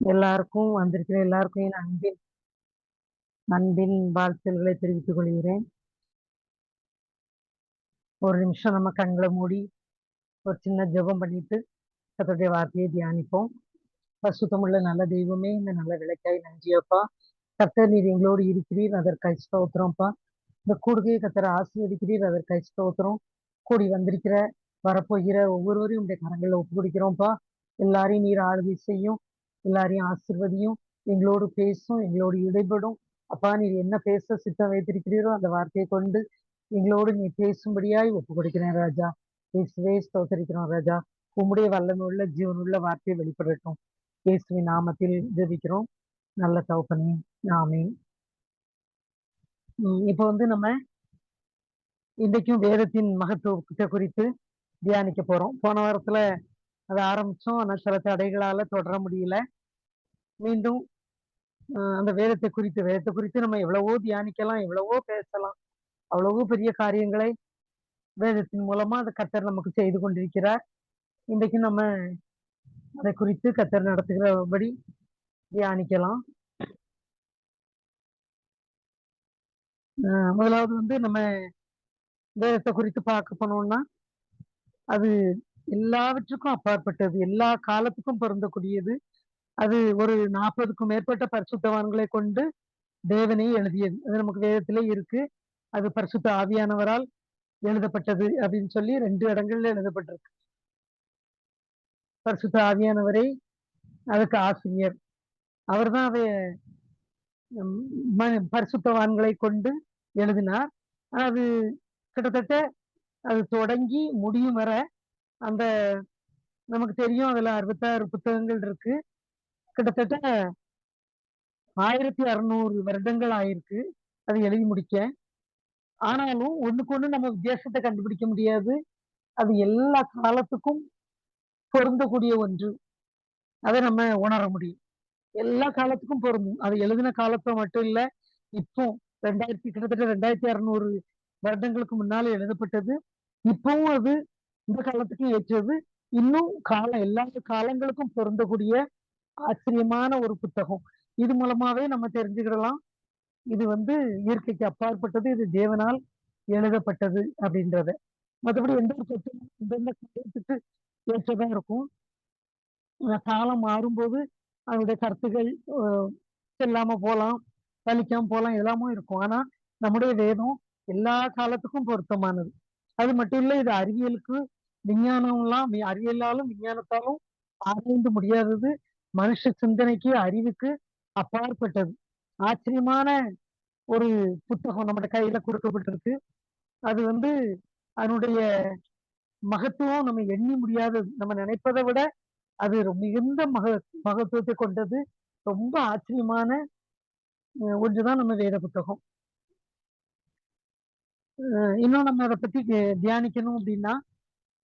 எல்லாருக்கும் வந்திருக்கிற எல்லாருக்கும் என் அன்பின் வாழ்த்துக்களை தெரிவித்துக் கொள்கிறேன். ஒரு நிமிஷம் நம்ம கண்களை மூடி ஒரு சின்ன ஜெபம் பண்ணிட்டு கர்த்தருடைய வார்த்தையை தியானிப்போம். பரிசுத்தமுள்ள நல்ல தெய்வமே, இந்த நல்ல விளக்காய் நன்றியப்பா. கர்த்தர் நீர் எங்களோடு இருக்கிறீர், அதற்காய் ஸ்தோத்திரம்ப்பா. இந்த கூடுகையை கர்த்தர் ஆசீர்வதிக்கிறீர், அதற்காய் ஸ்தோத்திரம். கூடி வந்திருக்கிற வரப்போகிற ஒவ்வொருவரையும் உடைய கரங்களில் ஒப்பு கொடுக்கிறோம்ப்பா. எல்லாரையும் நீர் ஆளுகை செய்யும், எல்லாரையும் ஆசீர்வதியும், எங்களோடு பேசும், எங்களோடு இடைபடும். அப்பா நீர் என்ன பேச சித்தம் வைத்திருக்கிறீரோ அந்த வார்த்தையை கொண்டு எங்களோடு நீ பேசும்படியாய் ஒப்பு கொடுக்கிறேன் ராஜா. இயேசுவே ஸ்தோத்தரிக்கிறோம் ராஜா. உம்முடைய வல்லமையுள்ள ஜீவனுள்ள வார்த்தையை வெளிப்படட்டும். இயேசுவின் நாமத்தில் ஜெபிக்கிறோம் நல்ல தகப்பனே, ஆமென். இப்ப நம்ம இன்றைக்கும் வேதத்தின் மகத்துவத்தை குறித்து தியானிக்க போறோம். போன வாரத்துல அதை ஆரம்பிச்சோம், ஆனா சில தடைகளால தொடர முடியல. மீண்டும் அந்த வேதத்தை குறித்து நம்ம எவ்வளவோ தியானிக்கலாம், எவ்வளவோ பேசலாம். அவ்வளவோ பெரிய காரியங்களை வேதத்தின் மூலமா அந்த கர்த்தர் நமக்கு செய்து கொண்டிருக்கிறார். இன்றைக்கு நம்ம அதை குறித்து கர்த்தர் நடத்துகிறபடி தியானிக்கலாம். முதலாவது நம்ம வேதத்தை குறித்து பார்க்க போனோம்னா, அது எல்லாவற்றுக்கும் அப்பாற்பட்டது, எல்லா காலத்துக்கும் பொருந்தக்கூடியது. அது ஒரு 40க்கும் மேற்பட்ட பரிசுத்தவான்களை கொண்டு தேவனே எழுதியது. அது நமக்கு வேதத்திலே இருக்கு. அது பரிசுத்த ஆவியானவரால் எழுதப்பட்டது அப்படின்னு சொல்லி 2 இடங்கள்ல எழுதப்பட்டிருக்கு. பரிசுத்த ஆவியானவரை அதுக்கு ஆசிரியர். அவர்தான் அதை பரிசுத்தவான்களை கொண்டு எழுதினார். அது கிட்டத்தட்ட அது தொடங்கி முடியும் வர அந்த நமக்கு தெரியும் அதுல 66 புத்தகங்கள் இருக்கு. கிட்டத்தட்ட 1600 வருடங்கள் ஆயிருக்கு அது எழுதி முடிக்க. ஆனாலும் ஒண்ணுக்கு ஒண்ணு நம்ம வித்தியாசத்தை கண்டுபிடிக்க முடியாது. அது எல்லா காலத்துக்கும் பொருந்தக்கூடிய ஒன்று. அதை நம்ம உணர முடியும். எல்லா காலத்துக்கும் பொருந்தும். அது எழுதின காலத்தை மட்டும் இல்ல, இப்போ கிட்டத்தட்ட 2600 வருடங்களுக்கு முன்னால எழுதப்பட்டது. இப்பவும் அது இந்த காலத்துக்கும் ஏற்றது. இன்னும் எல்லா காலங்களுக்கும் பொருந்தக்கூடிய ஆச்சரியமான ஒரு புத்தகம். இது மூலமாவே நம்ம தெரிஞ்சுக்கிடலாம், இது இயற்கைக்கு அப்பாற்பட்டது, இது தேவனால் எழுதப்பட்டது அப்படின்றத. மற்றபடி எந்த ஒரு புத்தகம் எந்தெந்த காலத்துக்கு ஏற்றதா இருக்கும். காலம் மாறும்போது அதனுடைய கருத்துகள் செல்லாம போலாம், பலிக்காம போலாம், எல்லாமும் இருக்கும். ஆனா நம்முடைய வேதம் எல்லா காலத்துக்கும் பொருத்தமானது. அது மட்டும் இல்ல, இது அறிவியலாலும் விஞ்ஞானத்தாலும் ஆராய்ந்து முடியாதது. மனுஷ சிந்தனைக்கு அறிவுக்கு அப்பாற்பட்டது. ஆச்சரியமான ஒரு புத்தகம் நம்ம கையில கொடுக்கப்பட்டிருக்கு. அது அதனுடைய மகத்துவம் நம்ம எண்ணி முடியாதது. நம்ம நினைப்பதை விட அது மிகுந்த மகத்துவத்தை கொண்டது. ரொம்ப ஆச்சரியமான ஒன்றுதான் நம்ம வேத புத்தகம். இன்னும் நம்ம அதை பத்தி தியானிக்கணும் அப்படின்னா,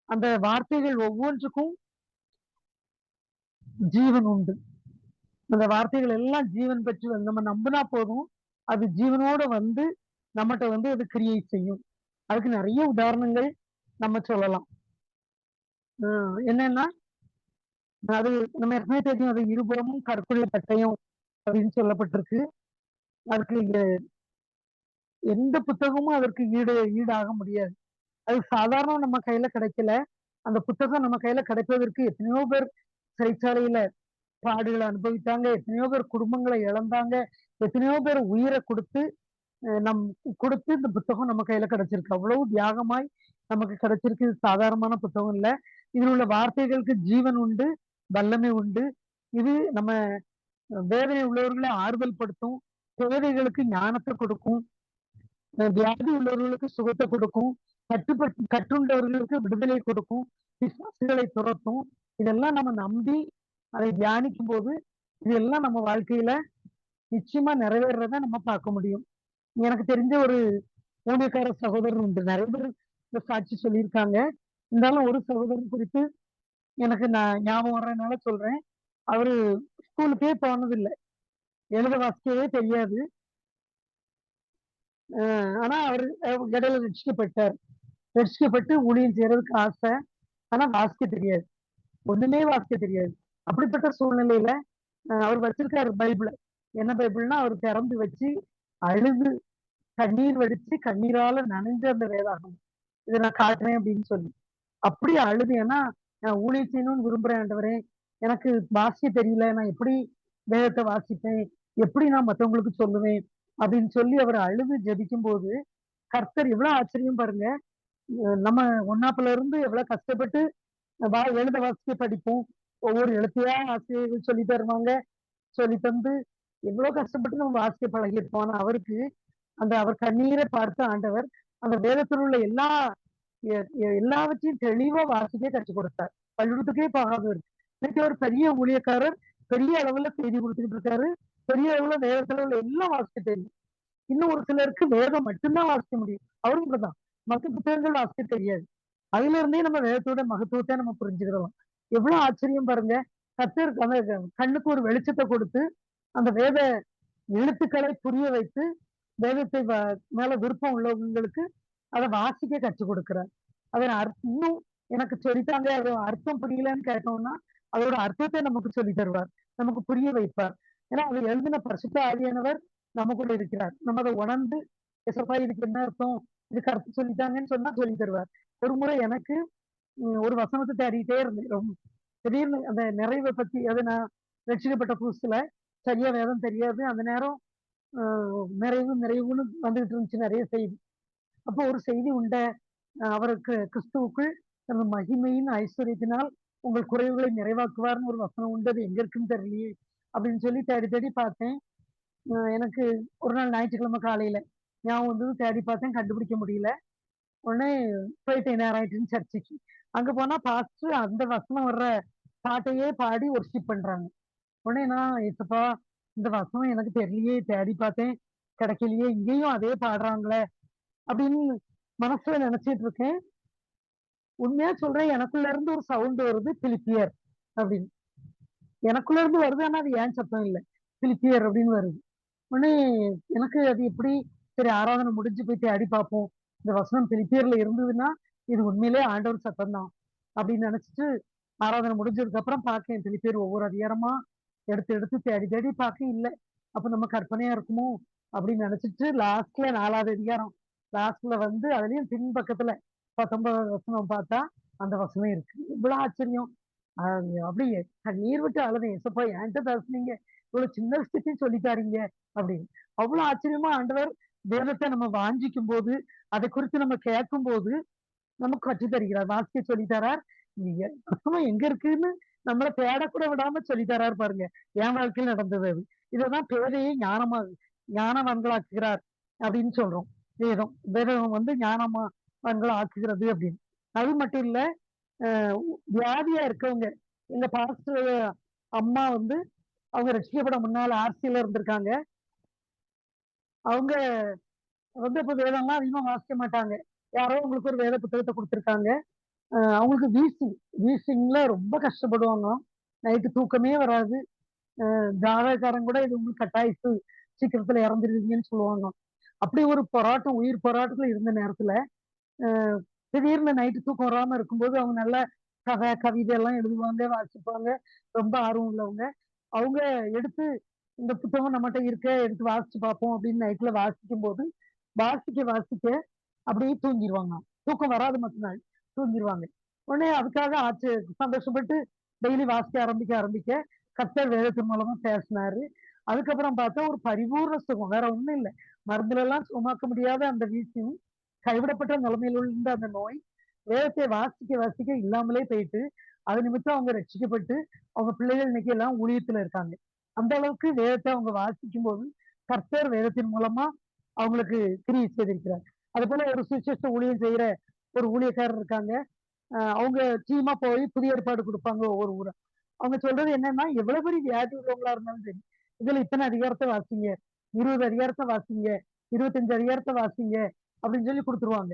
அந்த வார்த்தைகள் ஒவ்வொன்றுக்கும் ஜீவன் உண்டு. அந்த வார்த்தைகள் எல்லாம் ஜீவன் பெற்று நம்ம நம்பினா போதும், அது ஜீவனோட நம்மகிட்ட அது கிரியை செய்யும். அதுக்கு நிறைய உதாரணங்கள் நம்ம சொல்லலாம். என்னன்னா, அது நம்ம ஏற்கனவே தெரியும், அது இருபுறமும் கற்குள்ள பட்டயம் அப்படின்னு சொல்லப்பட்டிருக்கு. அதுக்கு எந்த புத்தகமும் அதற்கு ஈடாக முடியாது. அது சாதாரண நம்ம கையில கிடைக்கல. அந்த புத்தகம் நம்ம கையில கிடைப்பதற்கு எத்தனையோ பேர் சிறைச்சாலையில பாடுகளை அனுபவித்தாங்க, எத்தனையோ பேர் குடும்பங்களை இழந்தாங்க, எத்தனையோ பேர் உயிரை கொடுத்து இந்த புத்தகம் நம்ம கையில கிடைச்சிருக்கு. அவ்வளவு தியாகமாய் நமக்கு கிடைச்சிருக்கு. இது சாதாரணமான புத்தகம் இல்ல. இதில் உள்ள வார்த்தைகளுக்கு ஜீவன் உண்டு, வல்லமை உண்டு. இது நம்ம வேதனை உள்ளவர்களை ஆறுதல் படுத்தும், பேதைகளுக்கு ஞானத்தை கொடுக்கும், வியாதி உள்ளவர்களுக்கு சுகத்தை கொடுக்கும், கட்டுண்டவர்களுக்கு விடுதலை கொடுக்கும், பிசாசுகளை துரத்தும். இதெல்லாம் நம்ம நம்பி அதை தியானிக்கும் போது இதெல்லாம் நம்ம வாழ்க்கையில நிச்சயமா நிறைவேறத நம்ம பார்க்க முடியும். எனக்கு தெரிஞ்ச ஒரு ஊழியக்கார சகோதரர் உண்டு. நிறைய பேர் இந்த சாட்சி சொல்லியிருக்காங்க. இருந்தாலும் ஒரு சகோதரன் குறித்து எனக்கு நான் ஞாபகம் வர்றதுனால சொல்றேன். அவரு ஸ்கூலுக்கே போனதில்லை, எழுத வாசிக்கவே தெரியாது. ஆனா அவரு இடையில ரட்சிக்கப்பட்டு ஊழியம் செய்யறதுக்கு ஆசை. ஆனா வாசிக்க தெரியாது, ஒண்ணுமே வாசிக்க தெரியாது. அப்படிப்பட்ட சூழ்நிலையில அவர் வச்சிருக்காரு பைபிள. என்ன பைபிள்னா அவர் திறந்து வச்சு அழுது கண்ணீர் வடிச்சு கண்ணீரால நனைஞ்ச அந்த வேதாகம் இதை நான் காட்டுறேன் அப்படின்னு சொல்லி அப்படி அழுது. ஏன்னா நான் ஊழியம் செய்யணும்னு விரும்புறேன் ஆண்டவரே, எனக்கு வாசிக்க தெரியல, நான் எப்படி வேதத்தை வாசிப்பேன், எப்படி நான் மத்தவங்களுக்கு சொல்லுவேன் அப்படின்னு சொல்லி அவர் அழுது ஜெபிக்கும் போது கர்த்தர் எவ்வளவு ஆச்சரியம் பாருங்க. நம்ம ஒன்னாப்புல இருந்து எவ்வளவு கஷ்டப்பட்டு எழுத வாசிக்க படிப்போம், ஒவ்வொரு எழுத்தையா ஆசிரியர்கள் சொல்லி தருவாங்க, சொல்லி தந்து எவ்வளவு கஷ்டப்பட்டு நம்ம வாசிக்க பழகியிருப்போம். ஆனா அவருக்கு அந்த அவர் கண்ணீரை பார்த்த ஆண்டவர் அந்த வேதத்தில் உள்ள எல்லாவற்றையும் தெளிவா வாசிக்க கற்றுக் கொடுத்தார். பள்ளிக்கூடத்துக்கே போகாதவர் இன்னைக்கு ஒரு பெரிய ஊழியக்காரர், பெரிய அளவுல செய்தி கொடுத்துக்கிட்டு இருக்காரு, பெரிய அளவுல வேதத்துல உள்ள எல்லாம் வாசிக்க தெரியும். இன்னும் ஒரு சிலருக்கு வேதம் மட்டும்தான் வாசிக்க முடியும், அவரும் இப்படிதான். மற்ற புத்தகங்கள் வாசிக்க தெரியாது. அதுல இருந்தே நம்ம வேதத்தோட மகத்துவத்தை நம்ம புரிஞ்சுக்கிறோம். எவ்வளவு ஆச்சரியம் பாருங்க. கர்த்தர் அந்த கண்ணுக்கு ஒரு வெளிச்சத்தை கொடுத்து அந்த வேத எழுத்துக்களை புரிய வைத்து வேதத்தை மேல விருப்பம் உள்ளவங்களுக்கு அதை வாசிக்க கற்றுக் கொடுக்கிறார். அதை இன்னும் எனக்கு சொல்லித்தாங்க, அது அர்த்தம் புரியலன்னு கேட்டோம்னா அதோட அர்த்தத்தை நமக்கு சொல்லி தருவார், நமக்கு புரிய வைப்பார். ஏன்னா அது எழுதின பரிசுத்த ஆவியானவர் நமக்குள்ள இருக்கிறார். நம்ம அதை உணர்ந்து எசப்பா இதுக்கு என்ன அர்த்தம், இதுக்கு அர்த்தம் சொல்லித்தாங்கன்னு சொன்னா சொல்லி தருவார். ஒரு முறை எனக்கு ஒரு வசனத்தை தேடிட்டே இருந்தேன். ரொம்ப திடீர்னு அந்த நிறைவை பத்தி, அது நான் ரட்சிக்கப்பட்ட புதுசுல சரியா வேதம் தெரியாது. அந்த நேரம் நிறைவுன்னு வந்துகிட்டு இருந்துச்சு நிறைய செய்தி. அப்போ ஒரு செய்தி உண்ட, அவருக்கு கிறிஸ்துவுக்குள் தனது மகிமையின் ஐஸ்வர்யத்தினால் உங்கள் குறைவுகளை நிறைவாக்குவார்னு ஒரு வசனம் உண்டு, அது எங்க இருக்குன்னு தெரியலையே அப்படின்னு சொல்லி தேடி தேடி பார்த்தேன். எனக்கு ஒரு நாள் ஞாயிற்றுக்கிழமை காலையில ஞாபகம் வந்தது, தேடி பார்த்தேன், கண்டுபிடிக்க முடியல. உடனே போயிட்டேன் நேரம் ஆயிட்டுன்னு சர்ச்சைக்கு. அங்க போனா பாஸ்டர் அந்த வசனம் வர்ற பாட்டையே பாடி ஒர்ஷிப் பண்றாங்க. உடனே நான் ஏசப்பா இந்த வசனம் எனக்கு தெரியலையே, தேடி பார்த்தேன் கிடைக்கலையே, இங்கேயும் அதே பாடுறாங்களே அப்படின்னு மனசுல நினைச்சிட்டு இருக்கேன். உண்மையா சொல்றேன், எனக்குள்ள இருந்து ஒரு சவுண்ட் வருது, பிலிப்பியர் அப்படின்னு. எனக்குள்ள இருந்து வருது, ஆனா அது ஏன் சத்தம் இல்லை, பிலிப்பியர் அப்படின்னு வருது. உடனே எனக்கு அது எப்படி, சரி ஆராதனை முடிஞ்சு போய் தேடி பார்ப்போம், இந்த வசனம் பிலிப்பியர்ல இருந்ததுன்னா இது உண்மையிலே ஆண்டவர் சத்தம் தான் அப்படின்னு நினைச்சிட்டு ஆராதனை முடிஞ்சதுக்கு அப்புறம் பார்க்கேன் பிலிப்பியர் ஒவ்வொரு அதிகாரமா எடுத்து எடுத்து தேடி தேடி பார்க்க இல்லை. அப்ப நம்ம கற்பனையா இருக்குமோ அப்படின்னு நினைச்சிட்டு லாஸ்ட்ல 4வது அதிகாரம் லாஸ்ட்ல வந்து அதுலயும் பின்பக்கத்துல 19வது வசனம் பார்த்தா அந்த வசனம் இருக்கு. இவ்வளவு ஆச்சரியம். அப்படியே கண்ணீர் விட்டு அழுதேன், ஏசப்பா என்கிட்ட பேசுனீங்க, இவ்வளவு சின்ன விஷயத்தையும் சொல்லித்தாரீங்க அப்படின்னு. அவ்வளவு ஆச்சரியமா ஆண்டவர் வேதத்தை நம்ம வாஞ்சிக்கும் போது, அதை குறித்து நம்ம கேட்கும் போது நமக்கு கற்று தருகிறார், வாசிக்க சொல்லி தரார். வசனம் எங்க இருக்குன்னு நம்மளை தேடக்கூட விடாம சொல்லி தராரு பாருங்க. என் வாழ்க்கையில் நடந்தது அது. இததான் பேரையே ஞானவான்களாக்குகிறார் அப்படின்னு சொல்றோம். வேதம் வந்து ஞானவான்களை ஆக்குகிறது அப்படின்னு. அது மட்டும் இல்ல, வியாதியா இருக்கவங்க, எங்க பாஸ்டர் அம்மா வந்து அவங்க ரட்சிக்கப்பட முன்னால ஆர்சியில இருந்திருக்காங்க. அவங்க வந்து இப்ப வேதம்லாம் அதிகமா வாசிக்க மாட்டாங்க. யாரோ உங்களுக்கு ஒரு வேத புத்தகத்தை கொடுத்துருக்காங்க. அவங்களுக்கு வீசிங்ல ரொம்ப கஷ்டப்படுவாங்க, நைட்டு தூக்கமே வராது. ஜாதகக்காரன் கூட இது உங்களுக்கு கட்டாயிச்சு, சீக்கிரத்துல இறந்துருவீங்கன்னு சொல்லுவாங்க. அப்படி ஒரு போராட்டம், உயிர் போராட்டத்துல இருந்த நேரத்துல திடீர்னு நைட்டு தூக்கம் வராம இருக்கும்போது அவங்க நல்ல கதை கவிதை எல்லாம் எழுதுவாங்க, வாசிப்பாங்க, ரொம்ப ஆர்வம் உள்ளவங்க. அவங்க எடுத்து இந்த புத்தகம் நம்மகிட்ட இருக்க, எடுத்து வாசிச்சு பார்ப்போம் அப்படின்னு நைட்ல வாசிக்கும் போது வாசிக்க வாசிக்க அப்படியே தூங்கிடுவாங்க. தூக்கம் வராது, மற்ற நாள் தூங்கிடுவாங்க. உடனே அதுக்காக சந்தோஷப்பட்டு டெய்லி வாசிக்க ஆரம்பிக்க கர்த்தர் வேதத்தின் மூலமா பேசினாரு. அதுக்கப்புறம் பார்த்தா ஒரு பரிபூர்ண சுகம், வேற ஒண்ணும் இல்லை, மருந்துல எல்லாம் சுகமாக்க முடியாத அந்த வீசியும் கைவிடப்பட்ட நிலைமையில் உள்ள அந்த நோய் வேதத்தை வாசிக்க வாசிக்க இல்லாமலே போயிட்டு அது நிமித்தம் அவங்க ரட்சிக்கப்பட்டு அவங்க பிள்ளைகள் இன்னைக்கு எல்லாம் ஊழியத்துல இருக்காங்க. அந்த அளவுக்கு வேதத்தை அவங்க வாசிக்கும் போது கர்த்தர் வேதத்தின் மூலமா அவங்களுக்கு கிரியை செய்திருக்கிறார். அது போல ஒரு சுவிசேஷ ஊழியம் செய்யற ஒரு ஊழியக்காரர் இருக்காங்க. அவங்க டீமா போய் புதிய ஏற்பாடு கொடுப்பாங்க ஒவ்வொரு ஊரை. அவங்க சொல்றது என்னன்னா, எவ்வளவு பெரிய வியாதி உள்ளவங்களா இருந்தாலும் சரி, இதுல இத்தனை அதிகாரத்தை வாசிங்க, 20 அதிகாரத்தை வாசிங்க, 25 அதிகாரத்தை வாசிங்க அப்படின்னு சொல்லி கொடுத்துருவாங்க.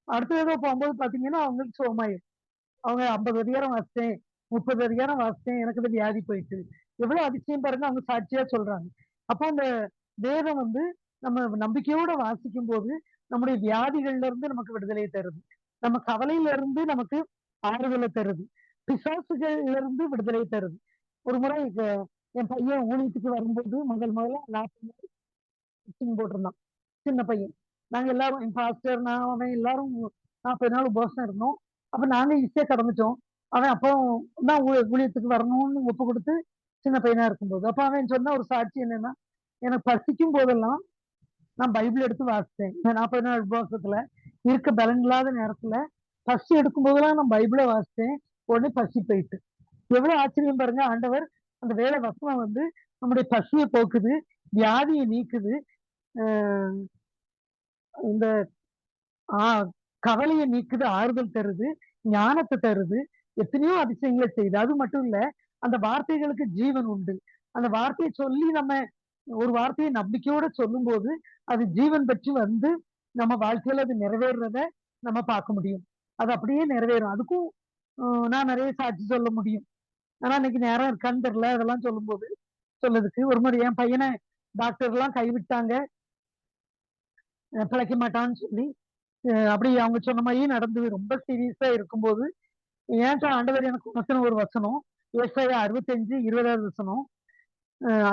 அடுத்த தடவை போகும்போது பாத்தீங்கன்னா அவங்களுக்கு சுகமாயிடும். அவங்க 50 அதிகாரம் வாசித்தேன், 30 அதிகாரம் வாசித்தேன், எனக்கு இந்த வியாதி போயிட்டு. எவ்வளவு அதிசயம் பாருங்க, அவங்க சாட்சியா சொல்றாங்க. அப்போ அந்த வேதம் வந்து நம்ம நம்பிக்கையோட வாசிக்கும் போது நம்முடைய வியாதிகள்ல இருந்து நமக்கு விடுதலை தருது, நம்ம கவலையில இருந்து நமக்கு ஆறுதலை தருது, பிசாசுகள்ல இருந்து விடுதலை தருது. ஒரு முறை என் பையன் ஊழியத்துக்கு வரும்போது முதல்ல 40 நாள் போட்டிருந்தான். சின்ன பையன். நாங்க எல்லாரும் என் பாஸ்டர், நான், அவன் எல்லாரும் 40 நாள் உபவாசம் இருந்தோம். அப்ப நாங்க ஈஸியா கடந்துட்டோம். அவன் அப்போ தான் ஊழியத்துக்கு வரணும்னு ஒப்பு கொடுத்து சின்ன பையனா இருக்கும்போது. அப்ப அவன் சொன்ன ஒரு சாட்சி என்னன்னா, எனக்கு பசிக்கும் போதெல்லாம் நான் பைபிள் எடுத்து வாசிச்சேன். இந்த 40 நாள் உபவாசத்துல இருக்க பலன் இல்லாத நேரத்துல பசி எடுக்கும் போதெல்லாம் நான் பைபிளை வாசிச்சேன். உடனே பசி போயிட்டு. எவ்வளவு ஆச்சரியம் பாருங்க. ஆண்டவர் அந்த வேலை வசனம் வந்து நம்முடைய பசியை போக்குது, வியாதியை நீக்குது, ஆஹ் இந்த கவலையை நீக்குது, ஆறுதல் தருது, ஞானத்தை தருது, எத்தனையோ அதிசயங்களை செய்யுது. அது மட்டும் இல்ல, அந்த வார்த்தைகளுக்கு ஜீவன் உண்டு. அந்த வார்த்தையை சொல்லி நம்ம ஒரு வார்த்தையை நம்பிக்கையோட சொல்லும் போது அது ஜீவன் பெற்று வந்து நம்ம வாழ்க்கையில அது நிறைவேறத நம்ம பார்க்க முடியும். அது அப்படியே நிறைவேறும். அதுக்கும் நான் நிறைய சாட்சி சொல்ல முடியும். ஆனா இன்னைக்கு நேரம் இருக்கான்னு தெரியல அதெல்லாம் சொல்லும்போது சொல்லுறதுக்கு. ஒரு முறை என் பையனை டாக்டர் எல்லாம் கைவிட்டாங்க, பிழைக்க மாட்டான்னு சொல்லி. அப்படி அவங்க சொன்ன மாதிரியே நடந்தது. ரொம்ப சீரியஸா இருக்கும்போது ஏன்டா ஆண்டவர் எனக்கு உணர்த்தின ஒரு வசனம், ஏசாயா 65:20 வசனம்.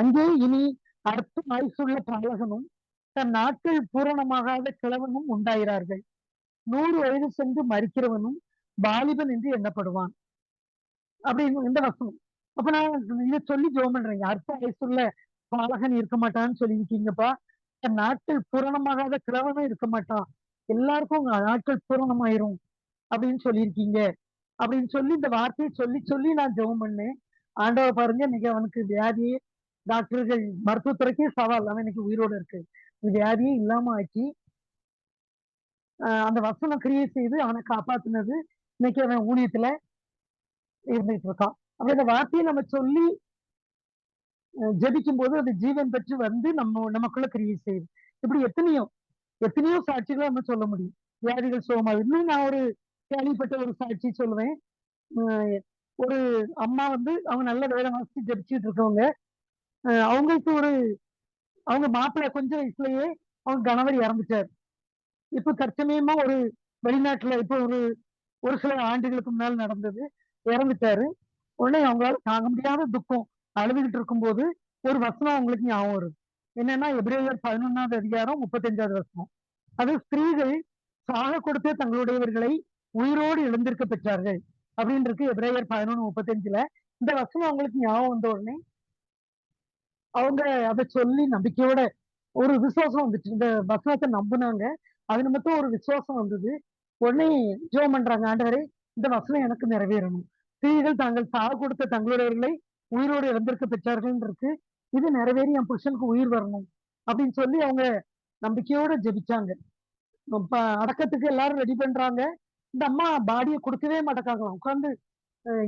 அங்கே இனி அற்ப ஆயுசுள்ள பாலகனும் தன் நாட்கள் பூரணமாகாத கிழவனும் உண்டாகிறார்கள். 100 வயது சென்று மறிக்கிறவனும் வாலிபன் என்று எண்ணப்படுவான் அப்படின்னு இந்த வசனம். அப்ப நான் இதை சொல்லி ஜெபம் பண்றேன். அற்ப வயசுள்ள பாலகன் இருக்க மாட்டான்னு சொல்லியிருக்கீங்கப்பா. தன் நாட்கள் பூரணமாகாத கிழவனும் இருக்க மாட்டான். எல்லாருக்கும் உங்க நாட்கள் பூரணமாயிரும் அப்படின்னு சொல்லியிருக்கீங்க அப்படின்னு சொல்லி இந்த வார்த்தையை சொல்லி சொல்லி நான் ஜெபம் பண்ணேன். ஆண்டவ பாருங்க, இன்னைக்கு அவனுக்கு வியாதியே, டாக்டர்கள் மருத்துவத்துறைக்கே சவால், அவன் இன்னைக்கு உயிரோட இருக்கு. வியாதியே இல்லாம ஆக்கி அந்த வசனம் கிரியை செய்து அவனை காப்பாத்துனது. இன்னைக்கு அவன் ஊழியத்துல இருந்துட்டு இருக்கான். அப்படி அந்த வார்த்தையை நம்ம சொல்லி ஜெபிக்கும் போது அது ஜீவன் பெற்று வந்து நமக்குள்ள கிரியை செய்யுது. இப்படி எத்தனையோ எத்தனையோ சாட்சிகளை நம்ம சொல்ல முடியும். வியாதிகள் சுகமா. இன்னும் நான் ஒரு கேள்விப்பட்ட ஒரு சாட்சி சொல்லுவேன். ஒரு அம்மா வந்து அவங்க நல்ல வேலை வாசிச்சு ஜெபிச்சுட்டு இருக்கவங்க. அவங்களுக்கு அவங்க மாப்பிள்ளை கொஞ்சம் வயசுலயே அவங்க கணவர் இறந்துட்டார். இப்ப தற்சமயமா ஒரு வெளிநாட்டுல இப்ப ஒரு சில ஆண்டுகளுக்கு முன்னால் நடந்தது. இறந்துட்டாரு. உடனே அவங்களால தாங்க முடியாத துக்கம், அழுதுகிட்டு இருக்கும்போது ஒரு வசனம் அவங்களுக்கு ஞாபகம் வருது. என்னன்னா எபிரேயர் 11:35 வசனம். அது ஸ்திரீகள் சாக கொடுத்து தங்களுடையவர்களை உயிரோடு எழுந்திருக்க பெற்றார்கள் அப்படின்னு இருக்கு எபிரேயர் 11:35. இந்த வசனம் அவங்களுக்கு ஞாபகம் வந்த உடனே அவங்க அதை சொல்லி நம்பிக்கையோட ஒரு விசுவாசம் வந்துச்சு. இந்த வசனத்தை நம்புனாங்க. அது நிமித்தம் ஒரு விசுவாசம் வந்தது. உடனே ஜெபம் பண்றாங்க, ஆண்டவரே இந்த வசனம் எனக்கு நிறைவேறணும். ஸ்திரீகள் தாங்கள் சாக கொடுத்த தங்களுடையவர்களை உயிரோடு இழந்திருக்க பெற்றார்கள் இருக்கு. இது நிறைவேறி என் புருஷனுக்கு உயிர் வரணும் அப்படின்னு சொல்லி அவங்க நம்பிக்கையோட ஜெபிச்சாங்க. அடக்கத்துக்கு எல்லாரும் ரெடி பண்றாங்க. இந்த அம்மா பாடியை கொடுக்கவே மாட்டேங்காங்களாம். உட்கார்ந்து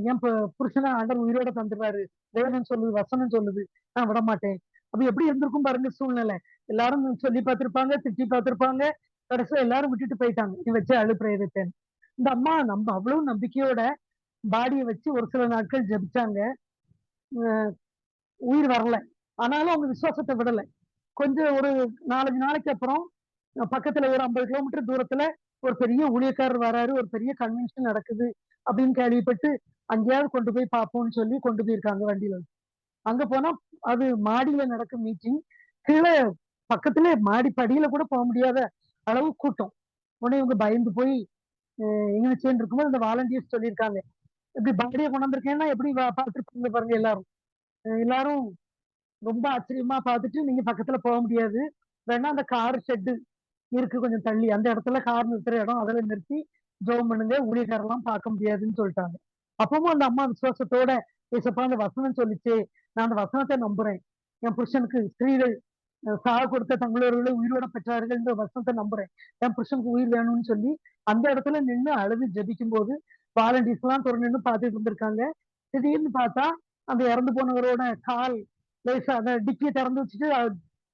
என் புருஷனை ஆண்டவர் உயிரோட தந்துடுறாரு, வேதம் சொல்லுது, வசனம் சொல்லுது, நான் விட மாட்டேன். அப்ப எப்படி இருந்திருக்கும் பாருங்க சூழ்நிலை. எல்லாரும் சொல்லி பார்த்திருப்பாங்க, திட்டி பார்த்திருப்பாங்க. கடைசியில எல்லாரும் விட்டுட்டு போயிட்டாங்க, நீ வச்சு அழு பிரேதத்தேன். இந்த அம்மா அவ்வளவு நம்பிக்கையோட பாடியை வச்சு ஒரு சில நாட்கள் ஜபிச்சாங்க. உயிர் வரல. ஆனாலும் அவங்க விசுவாசத்தை விடல. கொஞ்சம் ஒரு 4-5 நாளைக்கு அப்புறம் பக்கத்துல ஒரு 50 கிலோமீட்டர் தூரத்துல ஒரு பெரிய ஊழியக்காரர் வராரு, ஒரு பெரிய கன்வென்ஷன் நடக்குது அப்படின்னு கேள்விப்பட்டு அங்கேயாவது கொண்டு போய் பார்ப்போம்னு சொல்லி கொண்டு போயிருக்காங்க வண்டியில. அங்க போனா அது மாடியில நடக்கும் மீட்டிங். கீழே பக்கத்துல மாடி படியில கூட போக முடியாத அளவு கூட்டம். உடனே இவங்க பயந்து போய் எங்க சேர்ந்து இருக்கும்போது இந்த வாலண்டியர்ஸ் சொல்லியிருக்காங்க, இப்படி பாடியை கொண்டு வந்திருக்கேன்னா எப்படி பார்த்துருப்பாங்க பாருங்க எல்லாரும். எல்லாரும் ரொம்ப ஆச்சரியமா பார்த்துட்டு, நீங்க பக்கத்துல போக முடியாது, வேணா அந்த கார் ஷெட்டு இருக்கு கொஞ்சம் தள்ளி, அந்த இடத்துல கார் நிறுத்துற இடம், அதுல நிறுத்தி ஜெபம் பண்ணுங்க, ஊழியக்காரெல்லாம் பார்க்க முடியாதுன்னு சொல்லிட்டாங்க. அப்பவும் அந்த அம்மா விசுவாசத்தோட, ஏசப்பா அந்த வசனம் சொல்லிச்சு, நான் அந்த வசனத்தை நம்புறேன், என் புருஷனுக்கு ஸ்திரீகள் சாக கொடுத்த தங்களவர்களை உயிரோட பெற்றார்கள் இந்த வசனத்தை நம்புறேன், என் புருஷனுக்கு உயிர் வேணும்னு சொல்லி அந்த இடத்துல நின்று அழுது ஜபிக்கும் போது வாலண்டியர்ஸ் எல்லாம் துறை நின்று பார்த்துட்டு இருந்திருக்காங்க. திடீர்னு பார்த்தா அந்த இறந்து போனவரோட கால் லேசா அந்த டிக்கியை திறந்து வச்சுட்டு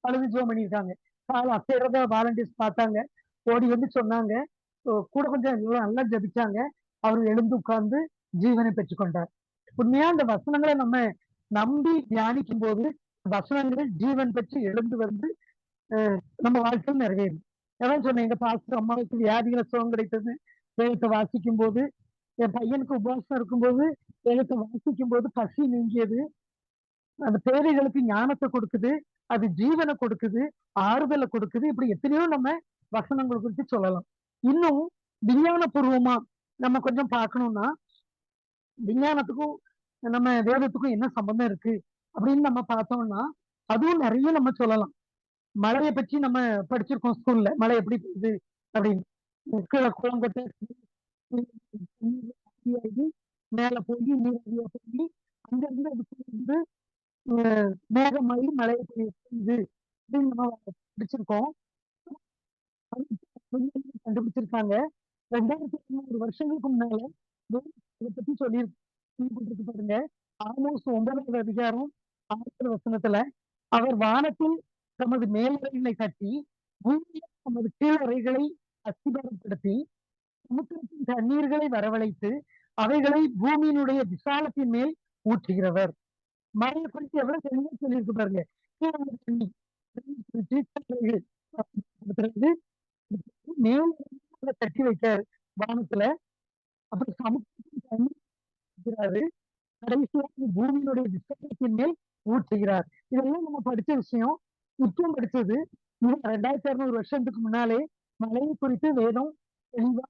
அழுது ஜோம் பண்ணியிருக்காங்க. கால் அசைறத வாலண்டியர்ஸ் பார்த்தாங்க. ஓடி வந்து சொன்னாங்க. கூட கொஞ்சம் நல்லா ஜபிச்சாங்க. அவர் எழுந்து உட்கார்ந்து ஜீவனை பெற்றுக்கொண்டார். உண்மையா அந்த வசனங்களை நம்ம நம்பி தியானிக்கும் போது வசனங்கள் ஜீவன் பெற்று எழுந்து வந்து நம்ம வாழ்க்கையில் நிறைவேறும். அதான் சொன்னேன், எங்க பாஸ்டர் அம்மாவுக்கு வியாதிகளை சுகம் கிடைத்தது வேதத்தை வாசிக்கும் போது. என் பையனுக்கு உபவாசம் இருக்கும்போது வேதத்தை வாசிக்கும் போது பசி நீங்கியது. அந்த பேதைகளுக்கு ஞானத்தை கொடுக்குது, அது ஜீவனை கொடுக்குது, ஆறுதலை கொடுக்குது. இப்படி எத்தனையோ நம்ம வசனங்கள் குறித்து சொல்லலாம். இன்னும் விஞ்ஞான பூர்வமா நம்ம கொஞ்சம் பார்க்கணும்னா, விஞ்ஞானத்துக்கும் நம்ம வேதத்துக்கும் என்ன சம்பந்தம் இருக்கு அப்படின்னு நம்ம பார்த்தோம்னா, அதுவும் நிறைய நம்ம சொல்லலாம். மழையை பற்றி நம்ம படிச்சிருக்கோம் ஸ்கூல்ல. மழை எப்படி பெய்யுது அப்படின்னு. கீழே குளம் கட்டு மேல போய் நீராவியா போய் அங்க இருந்து அது வந்து மேகமாயி மழையை பெய்யுது அப்படின்னு நம்ம படிச்சிருக்கோம். கண்டுபிடிச்சிருக்காங்க. 2500 வருஷங்களுக்கு முன்னால இதை பத்தி சொல்லி பாருங்க. ஆமோஸ் 9வது அதிகாரம் 6வது வசனத்துல, அவர் வானத்தில் தமது மேலறைகளை கட்டி பூமியில் தமது கீழறைகளை அஸ்திபாரப்படுத்தி சமுத்திரத்தின் தண்ணீர்களை வரவழைத்து அவைகளை பூமியினுடைய விசாலத்தின் மேல் ஊற்றுகிறவர். மழையை குறித்து எவ்வளவு தெளிவா சொல்லியிருக்கு பாருங்க. கீழே தண்ணி மேல கட்டி வைக்காரு வானத்துல. அப்புறம் சமுத்திரத்தின் தண்ணி ஊற்றுகிறாரு. கடைசியாக பூமியினுடைய விசாலத்தின் மேல் ஊற்றுகிறார். இதெல்லாம் நம்ம படிச்ச விஷயம். இப்பவும் படிச்சது. 2600 வருஷத்துக்கு முன்னாலே மழையை குறித்து வேதம் தெளிவா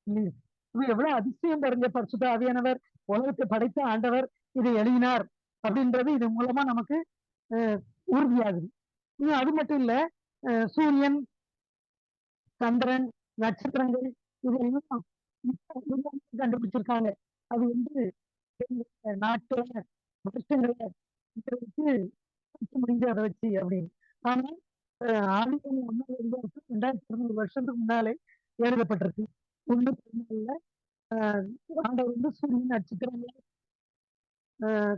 சொல்லியிருக்கு. இது எவ்வளவு அதிசயம் பாருங்க. பரிசுத்த ஆவியானவர், உலகத்தை படைத்த ஆண்டவர் இதை எழுதினார் அப்படின்றது இது மூலமா நமக்கு உறுதியாகுது. அது மட்டும் இல்ல, சூரியன், சந்திரன், நட்சத்திரங்கள் இதெல்லாம் கண்டுபிடிச்சிருக்காங்க. அது வந்து நாட்டுல வருஷங்களை வச்சு முடிஞ்சு அதை வச்சு அப்படின்னு. ஆனா ஆதிக்கம் 2600 வருஷத்துக்கு முன்னாலே எழுதப்பட்டிருக்கு. ஒண்ணு ஆண்டவர் வந்து சூரியன், நட்சத்திரங்கள்,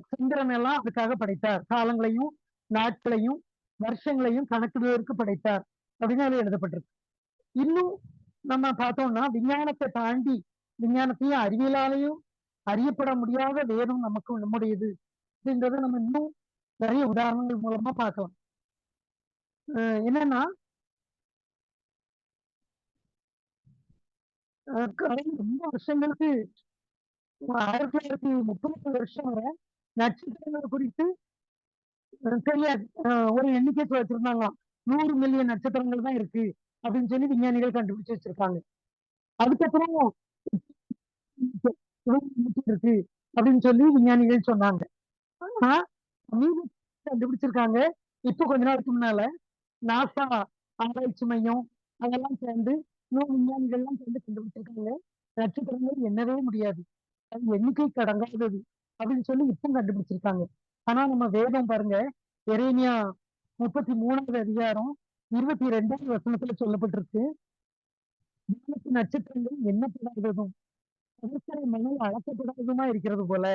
சந்திரன் எல்லாம் அதுக்காக படைத்தார். காலங்களையும் நாட்களையும் வருஷங்களையும் கணக்கிடுவதற்கு படைத்தார் அப்படின்னு அது எழுதப்பட்டிருக்கு. இன்னும் நம்ம பார்த்தோம்னா விஞ்ஞானத்தை தாண்டி, விஞ்ஞானத்தையும் அறிவியலாலையும் அறியப்பட முடியாத வேதம் நமக்கு நம்முடையது அப்படின்றத நம்ம இன்னும் நிறைய உதாரணங்கள் மூலமா பார்க்கலாம். என்னன்னா ரொம்ப வருஷங்களுக்கு 1930 வருஷம் வரை நட்சத்திரங்கள் குறித்து தெரியாது. ஒரு எண்ணிக்கை வச்சிருந்தாங்களாம். 100 மில்லியன் நட்சத்திரங்கள் தான் இருக்கு அப்படின்னு சொல்லி விஞ்ஞானிகள் கண்டுபிடிச்சு வச்சிருக்காங்க. அதுக்கப்புறம் இருக்கு அப்படின்னு சொல்லி விஞ்ஞானிகள் சொன்னாங்க. ஆனா கண்டுபிடிச்சிருக்காங்க. இப்ப கொஞ்ச நாளுக்கு முன்னால நாசா ஆராய்ச்சி மையம் அதெல்லாம் சேர்ந்து விஞ்ஞானிகள்லாம் சேர்ந்து கண்டுபிடிச்சிருக்காங்க. நட்சத்திரங்கள் எண்ணவே முடியாது, அது எண்ணிக்கை கடங்காதது அப்படின்னு சொல்லி இப்பவும் கண்டுபிடிச்சிருக்காங்க. ஆனா நம்ம வேதம் பாருங்க, எரேமியா 33வது அதிகாரம் 22வது வசனத்துல சொல்லப்பட்டிருக்கு, நட்சத்திரங்கள் எண்ணப்படாததும் கடற்கரை மணல் அளக்கப்படாததுமா இருக்கிறது போல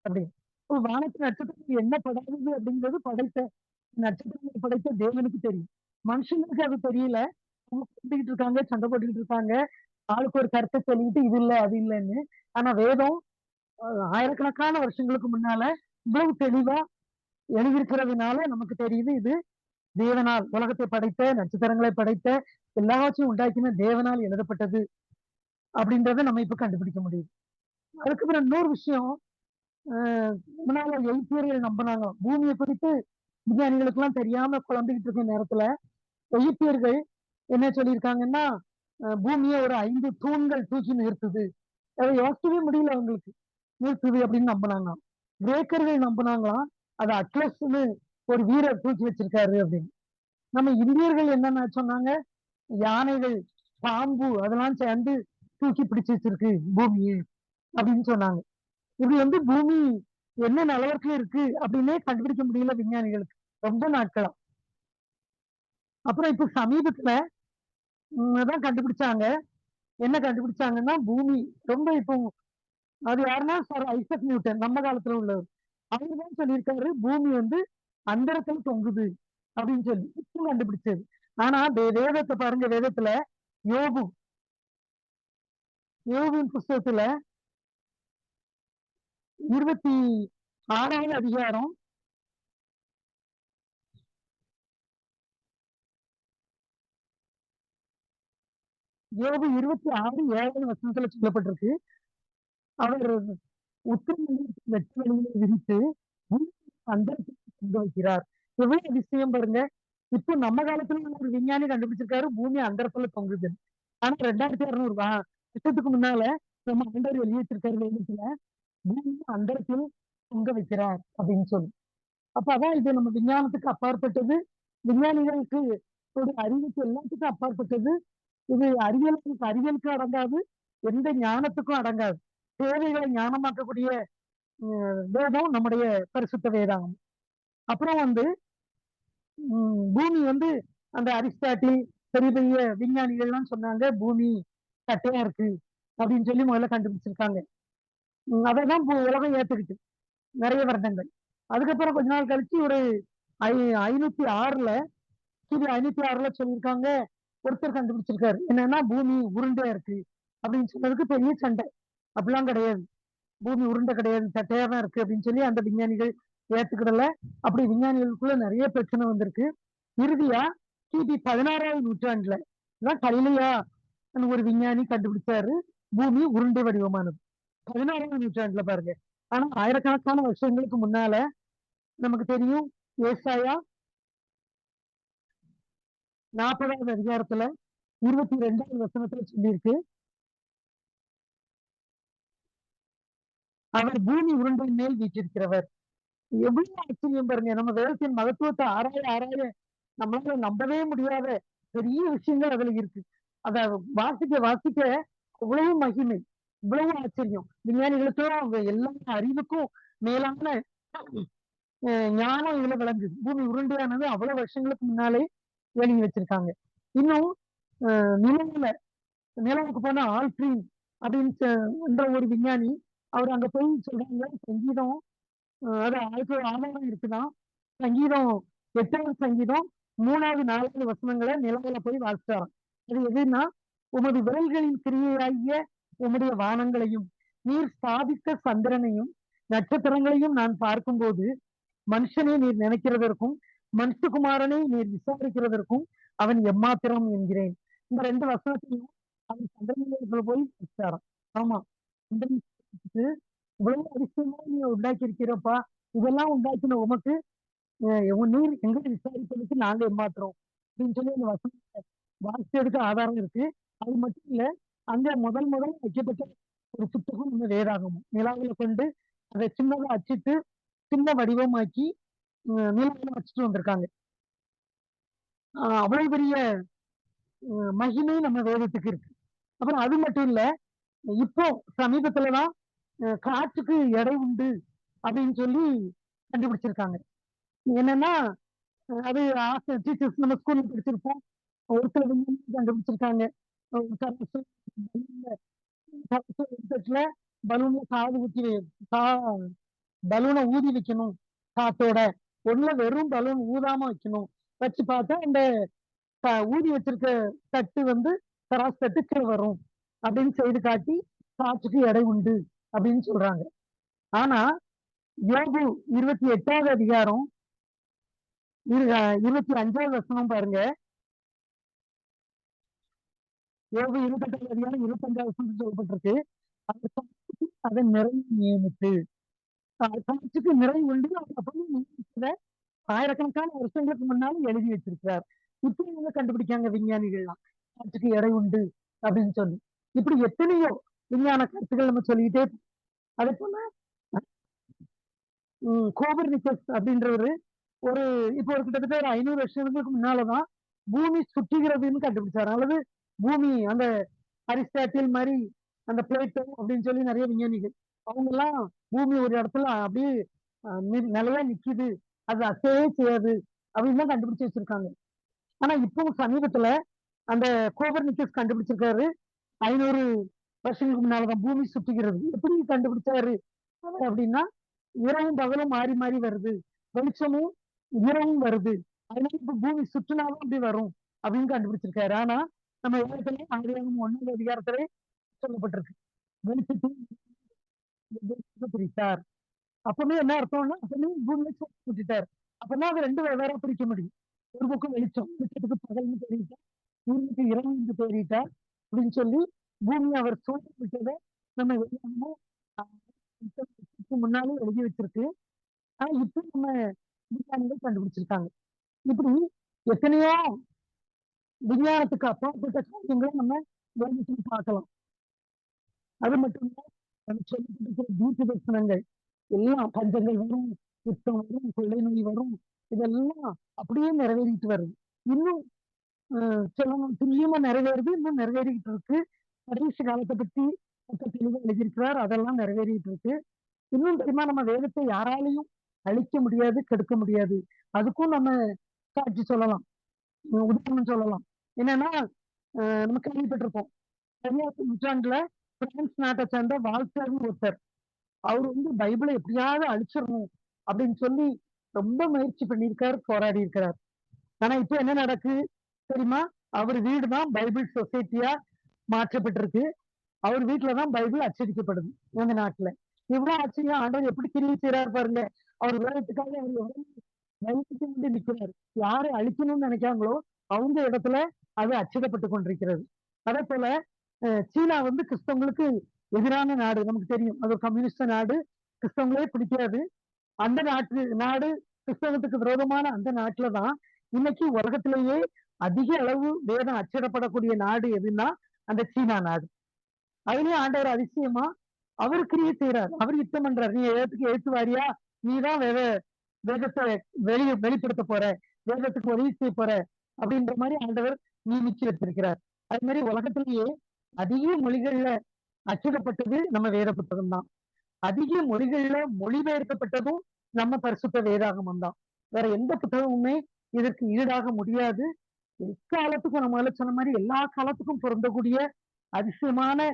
அப்படின்னு. வானத்து நட்சத்திரங்கள் எண்ணப்படாதது அப்படிங்கிறது படைத்த நட்சத்திரங்களை படைத்த தேவனுக்கு தெரியும். மனுஷங்களுக்கு அது தெரியல. அவங்க போட்டுக்கிட்டு இருக்காங்க, சண்டை போட்டுக்கிட்டு இருக்காங்க, ஆளுக்கு ஒரு கருத்தை சொல்லிட்டு இது இல்லை அது இல்லைன்னு. ஆனா வேதம் ஆயிரக்கணக்கான வருஷங்களுக்கு முன்னால இவ்வளவு தெளிவா எழுதியிருக்கிறதுனால நமக்கு தெரியுது இது தேவனால், உலகத்தை படைத்த நட்சத்திரங்களை படைத்த எல்லாவற்றையும் உண்டாக்கின தேவனால் எழுதப்பட்டது அப்படின்றத நம்ம இப்ப கண்டுபிடிக்க முடியுது. அதுக்கப்புறம் இன்னொரு விஷயம், முன்னால எகிப்தியர்கள் நம்பினாங்க பூமியை குறித்து விஞ்ஞானிகளுக்கு எல்லாம் தெரியாம குழம்பிக்கிட்டு இருக்க நேரத்துல எகிப்தியர்கள் என்ன சொல்லியிருக்காங்கன்னா, பூமியை ஒரு 5 தூண்கள் தூக்கி நிறுத்துது. அதை யோசிக்கவே முடியல அவங்களுக்கு, நிறுத்துது அப்படின்னு நம்பினாங்க. கிரேக்கர்கள் நம்பினாங்களாம் அது அட்லஸ்ன்னு ஒரு வீரர் தூக்கி வச்சிருக்காரு அப்படின்னு. நம்ம இந்தியர்கள் என்னென்ன சொன்னாங்க, யானைகள், பாம்பு அதெல்லாம் சேர்ந்து தூக்கி பிடிச்சு வச்சிருக்கு பூமியை அப்படின்னு சொன்னாங்க. இது வந்து பூமி என்ன நிலவரத்துல இருக்கு அப்படின்னே கண்டுபிடிக்க முடியல விஞ்ஞானிகளுக்கு ரொம்ப நாட்களா. அப்புறம் இப்ப சமீபத்துல தான் கண்டுபிடிச்சாங்க. என்ன கண்டுபிடிச்சாங்கன்னா, பூமி ரொம்ப இப்போ அது யாருன்னா சார் ஐசக் நியூட்டன், நம்ம காலத்துல உள்ளவர். அவருதான் சொல்லியிருக்காரு பூமி வந்து அந்தரத்துல தொங்குது அப்படின்னு சொல்லி இப்போ கண்டுபிடிச்சது. ஆனா வேதத்தை பாருங்க, வேதத்துல யோபு, யோபின் புஸ்தகத்துல 26வது அதிகாரம் 26:7 வசனத்துல சொல்லப்பட்டிருக்கு, அவர் உத்திரமண்டலத்தின் வெற்றி வழியை விரித்து அந்த தங்க வைக்கிறார். எவ்வளவு அதிசயம் பாருங்க. இப்போ நம்ம காலத்துல ஒரு விஞ்ஞானி கண்டுபிடிச்சிருக்காரு பூமி அந்தரத்துல தொங்குது. ஆனா 2600 வருஷத்துக்கு முன்னால நம்ம ஆண்டவர் எழுதி வச்சிருக்காரு வேதத்துல பூமி அந்தரத்தில் தொங்க வைக்கிறார் அப்படின்னு சொல்லி. அப்ப அதான் இது நம்ம விஞ்ஞானத்துக்கு அப்பாற்பட்டது. விஞ்ஞானிகளுக்கு ஒரு அறிவுக்கு எல்லாத்துக்கும் அப்பாற்பட்டது. இது அறிவியலுக்கு அடங்காது. எந்த ஞானத்துக்கும் அடங்காது. தேவைகளை ஞானமாக்கக்கூடிய வேதம் நம்முடைய பரிசுத்த வேதாகம். அப்புறம் பூமி அந்த அரிஸ்டாட்டில் பெரிய பெரிய விஞ்ஞானிகள்லாம் சொன்னாங்க பூமி தட்டையா இருக்கு அப்படின்னு சொல்லி முதல்ல கண்டுபிடிச்சிருக்காங்க. அதைதான் உலகம் ஏத்துக்கிட்டு நிறைய வருடங்கள். அதுக்கப்புறம் கொஞ்ச நாள் கழிச்சு ஒரு 506ல கிபி 506ல சொல்லியிருக்காங்க. ஒருத்தர் கண்டுபிடிச்சிருக்காரு என்னன்னா பூமி உருண்டையா இருக்கு அப்படின்னு சொன்னதுக்கு பெரிய சண்டை. அப்படிலாம் கிடையாது, பூமி உருண்டை கிடையாது, தட்டையா தான் இருக்கு அப்படின்னு சொல்லி அந்த விஞ்ஞானிகள் ஏத்துக்கிடல. அப்படி விஞ்ஞானிகளுக்குள்ள நிறைய பிரச்சனை வந்திருக்கு. இறுதியா கிபி 16வது நூற்றாண்டுல தான் கலிலியா ஒரு விஞ்ஞானி கண்டுபிடிச்சாரு பூமி உருண்டை வடிவமானது. 16வது நூற்றாண்டுல பாருங்க. ஆனா ஆயிரக்கணக்கான வருஷங்களுக்கு முன்னால நமக்கு தெரியும் ஏசாயா 40வது அதிகாரத்துல 22வது வசனத்துல சொல்லியிருக்கு, அவர் பூமி உருண்டை மேல் வீற்றிருக்கிறவர். எவ்வளவு ஆச்சரியம் பாருங்க. நம்ம வேதத்தின் மகத்துவத்தை ஆராய ஆராய நம்மளால நம்பவே முடியாத பெரிய விஷயங்கள் அதுல இருக்கு. அத வாசிக்க வாசிக்க இவ்வளவு மகிமை, இவ்வளவு ஆச்சரியம். விஞ்ஞானிகளுக்கும் அவங்க எல்லா அறிவுக்கும் மேலான ஞானம் இதுல விளங்குது. பூமி உருண்டையானது அவ்வளவு வருஷங்களுக்கு முன்னாலே எழுதி வச்சிருக்காங்க. இன்னும் நிலவுல நிலவுக்கு போன ஆல்ட்ரின் அப்படின்னு ஒரு விஞ்ஞானி அவர் அங்க போய் சொல்றாங்க சங்கீதம் அது ஆதாரம் இருக்குதான். சங்கீதம் 8வது சங்கீதம் 3வது 4வது வசனங்களை நிலவுல போய் வாசிச்சாராம். அது எதுன்னா, உமது விரல்களின் கிரியையாகிய உம்முடைய வானங்களையும் நீர் ஸ்தாபித்த சந்திரனையும் நட்சத்திரங்களையும் நான் பார்க்கும்போது மனுஷனை நீர் நினைக்கிறதற்கும் மனுஷகுமாரனை நீர் விசாரிக்கிறதற்கும் அவன் எம்மாத்திரம் என்கிறேன். இந்த 2 வசனத்தையும் அவன் சந்திரமண்டலத்துல போய் வச்சாராம். ஆமா, இவ்வளவு அதிசயமா நீ உண்டாக்கி இருக்கிறப்பா, இதெல்லாம் உண்டாக்கின உமக்கு நீர் எங்க விசாரிப்பதற்கு நாங்க ஏமாத்துறோம் அப்படின்னு சொல்லி அந்த வசனத்தை வாசிச்சதுக்கு ஆதாரம் இருக்கு. அது மட்டும் இல்ல, அங்க முதல் வைக்கப்பட்ட ஒரு புத்தகம் நம்ம வேதாகமும் நிலாவில கொண்டு அதை சின்னதா அச்சிட்டு சின்ன வடிவமாக்கி நிலாவில வச்சுட்டு வந்திருக்காங்க. அவ்வளவு பெரிய மகிமை நம்ம வேதத்துக்கு இருக்கு. அப்புறம் அது மட்டும் இல்ல, இப்போ சமீபத்துலதான் காற்றுக்கு எடை உண்டு அப்படின்னு சொல்லி கண்டுபிடிச்சிருக்காங்க. என்னன்னா அது டீச்சர்ஸ் நம்ம ஸ்கூல்ல படிச்சிருப்போம். ஒரு சில கண்டுபிடிச்சிருக்காங்க. பலூன்ல காது ஊத்தி பலூனை ஊதி வைக்கணும் காத்தோட. ஒண்ணுல வெறும் பலூன் ஊதாம வைக்கணும். வச்சு பார்த்தா இந்த ஊதி வச்சிருக்க தட்டு தராசு தட்டு கீழே வரும் அப்படின்னு செய்து காட்டி காற்றுக்கு எடை உண்டு அப்படின்னு சொல்றாங்க. ஆனா யோபு 28வது அதிகாரம் 25வது வசனம் பாருங்க. யோபு 28வது அதிகாரம் 25வது வசனம் சொல்லப்பட்டிருக்கு, அதன் நிறைவு நியமித்து காற்றுக்கு நிறை உண்டு அப்படி ஆயிரக்கணக்கான வருஷங்களுக்கு முன்னாலும் எழுதி வச்சிருக்கிறார். இப்படி இவங்க கண்டுபிடிக்காங்க விஞ்ஞானிகள்லாம் காற்றுக்கு எடை உண்டு அப்படின்னு சொல்லி. இப்படி எத்தனையோ விஞ்ஞான கருத்துக்கள் நம்ம சொல்லிக்கிட்டே. அதே போல கோபர்னிக்கஸ் அப்படின்றவரு இப்போ கிட்டத்தட்ட ஒரு 500 வருஷங்களுக்கு முன்னாலதான் பூமி சுற்றுகிறதுன்னு கண்டுபிடிச்சாரு. அல்லது பூமி அந்த அரிஸ்டாட்டில் மாதிரி அந்த பிளேட்டோ அப்படின்னு சொல்லி நிறைய விஞ்ஞானிகள் அவங்க எல்லாம் பூமி ஒரு இடத்துல அப்படியே நிலையா நிக்குது, அது அசையே செய்யாது அப்படின்னு தான் கண்டுபிடிச்சு வச்சிருக்காங்க. ஆனா இப்போ சமீபத்துல அந்த கோபர்னிக்கஸ் கண்டுபிடிச்சிருக்காரு 500 வருஷங்களுக்கு முன்னாலதான் பூமி சுற்றுகிறது. எப்படி கண்டுபிடிச்சாரு அப்படின்னா, இரவும் பகலும் மாறி மாறி வருது, வெளிச்சமும் இரவும் வருது, அதனால இப்ப பூமி சுற்றுனாலும் அப்படி வரும் அப்படின்னு கண்டுபிடிச்சிருக்காரு. ஆனா நம்ம உலகத்திலே ஆதியாகமம் 1வது அதிகாரத்திலே சொல்லப்பட்டிருக்கு வெளிச்சத்தை பிரித்தார். அப்பவுமே என்ன அர்த்தம்னா அப்பவுமே பூமியை சுட்டிட்டார். அப்பதான் அது 2 வெவ்வேற பிரிக்க முடியும். ஒரு பக்கம் வெளிச்சத்துக்கு பகல்னு தெரிவித்தார், பூமிக்கு இரவு என்று தெரிவித்தார் அப்படின்னு சொல்லி பூமியை அவர் சூழ்ந்து விட்டதை நம்ம முன்னாலே எழுதி வச்சிருக்கு. ஆனா இப்ப நம்ம விஞ்ஞானிகள் கண்டுபிடிச்சிருக்காங்க. இப்படி எத்தனையோ விஞ்ஞானத்துக்கு அப்பாற்பட்ட காரியங்களை நம்ம வேதத்துல பார்க்கலாம். அது மட்டும் இல்ல, நம்ம சொல்லிக் கொடுக்கிற தீர்க்க தரிசனங்கள் எல்லாம் பஞ்சங்கள் வரும், யுத்தம் வரும், கொள்ளை நோய் வரும். இதெல்லாம் அப்படியே நிறைவேறிட்டு வருது. இன்னும் சொல்லணும் துல்லியமா நிறைவேறுது. இன்னும் நிறைவேறிட்டு இருக்கு. கடைசி காலத்தை பத்தி தெளிவா எழுதியிருக்கிறார். அதெல்லாம் நிறைவேறிட்டு இருக்கு. இன்னும் தெரியுமா நம்ம வேதத்தை யாராலையும் அழிக்க முடியாது, கெடுக்க முடியாது. அதுக்கும் நம்ம சாட்சி சொல்லலாம். உதாரணம் சொல்லலாம். என்னன்னா நம்ம கேள்விப்பட்டிருப்போம். 15ஆம் நூற்றாண்டுல பிரான்ஸ் நாட்டை சேர்ந்த வால்டர்னு ஒருத்தர். அவர் பைபிளை எப்படியாவது அழிச்சிடணும் அப்படின்னு சொல்லி ரொம்ப முயற்சி பண்ணியிருக்காரு, போராடி இருக்கிறார். ஆனா இப்ப என்ன நடக்கு தெரியுமா? அவர் வீடு தான் பைபிள் சொசைட்டியா மாற்றப்பட்டிருக்கு. அவர் வீட்டுலதான் பைபிள் அச்சடிக்கப்படுது அந்த நாட்டுல. இவ்வளவு ஆச்சரியம்! ஆண்டவர் எப்படி கிரியை செய்றாரு பாருங்க. அவர் வேதத்துக்காக அவர் எவ்வளவு பயந்துட்டு வந்து நிக்கிறாரு. யாரை அழிக்கணும்னு நினைக்காங்களோ அவங்க இடத்துல அது அச்சிடப்பட்டு கொண்டிருக்கிறது. அதே போல சீனா கிறிஸ்தவங்களுக்கு எதிரான நாடு. நமக்கு தெரியும், அது ஒரு கம்யூனிஸ்ட் நாடு. கிறிஸ்தவங்களே பிடிக்காது. அந்த நாடு கிறிஸ்தவத்துக்கு விரோதமான அந்த நாட்டுலதான் இன்னைக்கு உலகத்திலேயே அதிக அளவு வேதம் அச்சிடப்படக்கூடிய நாடு எதுன்னா அந்த சீனா நாடு. அதுலயும் ஆண்டவர் அதிசயமா அவர் கிரியை செய்யறாரு. அவர் யுத்தம் பண்றாரு. நீ வேதத்துக்கு எழுத்து வாரியா? நீதான் வேதத்தை வெளிப்படுத்த போற, வேதத்துக்கு உதவி செய்ய போற அப்படின்ற மாதிரி ஆண்டவர் நியமிச்சு வச்சிருக்கிறார். அது மாதிரி உலகத்திலேயே அதிக மொழிகள்ல அச்சிடப்பட்டது நம்ம வேத புத்தகம் தான். அதிக மொழிகள்ல மொழிபெயர்க்கப்பட்டதும் நம்ம பரிசுத்த வேதாகமம் தான். வேற எந்த புத்தகமுமே இதற்கு ஈடாக முடியாது. எக்காலத்துக்கும் நம்ம முதல்ல சொன்ன மாதிரி எல்லா காலத்துக்கும் பொருந்தக்கூடிய அதிசயமான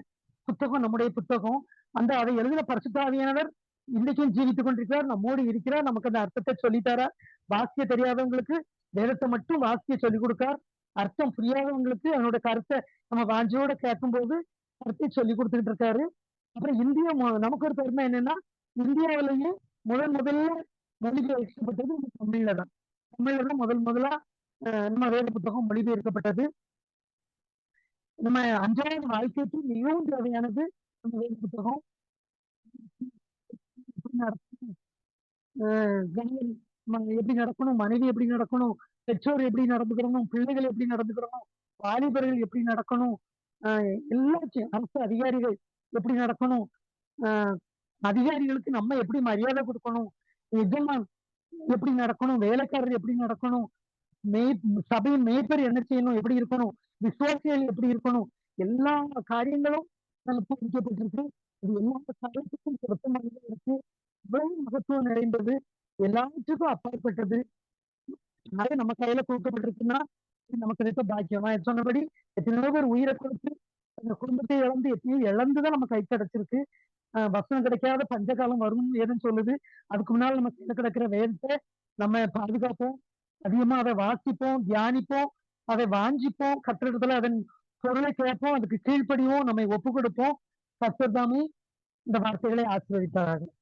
புத்தகம் நம்முடைய புத்தகம். அதை எழுதின பரிசுத்தாவியானவர் இன்றைக்கும் ஜீவித்துக் கொண்டிருக்கிறார், நம்மோடு இருக்கிறார். நமக்கு அந்த அர்த்தத்தை சொல்லித்தரார். வாசிக்க தெரியாதவங்களுக்கு வேதத்தை மட்டும் வாசிக்க சொல்லிக் கொடுக்கார். அர்த்தம் புரியாதவங்களுக்கு அதனோட கருத்தை நம்ம வாஞ்சியோட கேட்கும்போது கருத்தை சொல்லி கொடுத்துக்கிட்டு இருக்காரு. அப்புறம் நமக்கு ஒரு பெருமை என்னன்னா, இந்தியாவிலேயே முதல்ல மொழிபெயர்க்கப்பட்டது தமிழ்ல தான். தமிழ்ல தான் முதலா நம்ம வேத புத்தகம் மொழிபெயர்க்கப்பட்டது. நம்ம அன்றாட வாழ்க்கைக்கு மிகவும் தேவையானது நம்ம வேத புத்தகம். எப்படி நடக்கணும், மனைவி எப்படி நடக்கணும், பெற்றோர் எப்படி நடந்துக்கிறணும், பிள்ளைகள் எப்படி நடந்துக்கிறணும், வாலிபர்கள் எப்படி நடக்கணும், எல்லாத்தையும் அரசு அதிகாரிகள் எப்படி நடக்கணும், அதிகாரிகளுக்கு நம்ம எப்படி மரியாதை கொடுக்கணும், எஜமான் எப்படி நடக்கணும், வேலைக்காரர் எப்படி நடக்கணும், சபையின் மேய்ப்பர் என்ன செய்யணும், எப்படி இருக்கணும், விசுவாசிகள் எப்படி இருக்கணும், எல்லா காரியங்களும் குறிக்கப்பட்டிருக்கு. இது எல்லா காலத்துக்கும் பொருத்தமாக இருக்கு. இவ்வளவு மகத்துவம் நிறைந்தது, எல்லாத்துக்கும் அப்பாற்பட்டது. அது நம்ம கையில கொடுக்கப்பட்டிருக்குன்னா நமக்கு கிடைத்த பாக்கியமா சொன்னபடி எத்தனையோ பேர் உயிரை கொடுத்து அந்த குடும்பத்தை இழந்து எத்தனையோ இழந்துதான் நம்ம கை கிடைச்சிருக்கு. வசனம் கிடைக்காத பஞ்சகாலம் வரும் ஏதுன்னு சொல்லுது. அதுக்கு முன்னால் நம்ம கையில கிடக்கிற வேதத்தை நம்ம பாதுகாப்போம், அதிகமா அதை வாசிப்போம், தியானிப்போம், அதை வாஞ்சிப்போம், கட்டிடத்துல அதன் பொருளை கேட்போம், அதுக்கு கீழ்ப்படிவோம், நம்மை ஒப்பு கொடுப்போம். கர்த்தர் தாமே இந்த வார்த்தைகளை ஆசீர்வதிப்பார்கள்.